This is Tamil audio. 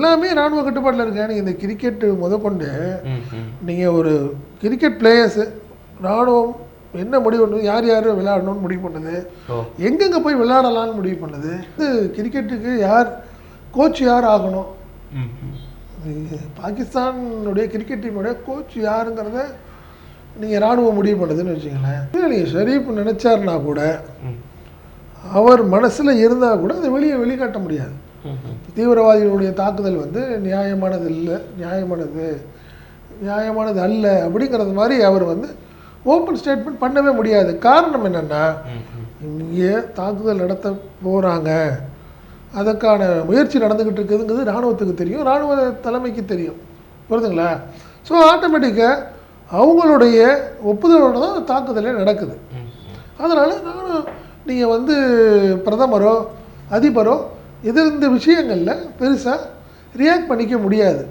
எல்லாமே இராணுவ கட்டுப்பாட்டில் இருக்கேன். நீங்கள் இந்த கிரிக்கெட்டு முதற்கொண்டு நீங்கள் ஒரு கிரிக்கெட் பிளேயர்ஸு இராணுவம் என்ன முடிவு பண்ணுது, யார் யார் விளையாடணும்னு முடிவு பண்ணுது, எங்கெங்கே போய் விளையாடலான்னு முடிவு பண்ணுது. இது கிரிக்கெட்டுக்கு யார் கோச் யார் ஆகணும், பாகிஸ்தானுடைய கிரிக்கெட் டீமுடைய கோச் யாருங்கிறத நீங்கள் இராணுவம் முடிவு பண்ணுதுன்னு வச்சுங்களேன். நீங்கள் ஷெரீப் நினச்சாருன்னா கூட அவர் மனசில் இருந்தால் கூட அதை வெளிக்காட்ட முடியாது. தீவிரவாதிகளுடைய தாக்குதல் வந்து நியாயமானது அல்ல அப்படிங்கிறது மாதிரி அவர் வந்து ஓப்பன் ஸ்டேட்மெண்ட் பண்ணவே முடியாது. காரணம் என்னென்னா, இங்கே தாக்குதல் நடத்த போகிறாங்க, அதற்கான முயற்சி நடந்துக்கிட்டு இருக்குதுங்கிறது இராணுவத்துக்கு தெரியும், இராணுவ தலைமைக்கு தெரியும். புரியுதுங்களா? ஸோ ஆட்டோமேட்டிக்காக அவங்களுடைய ஒப்புதலோடு தான் தாக்குதலே நடக்குது. அதனால் நீங்கள் வந்து பிரதமரோ அதிபரோ இந்த விஷயங்களில் பெருசாக ரியாக்ட் பண்ணிக்க முடியாது.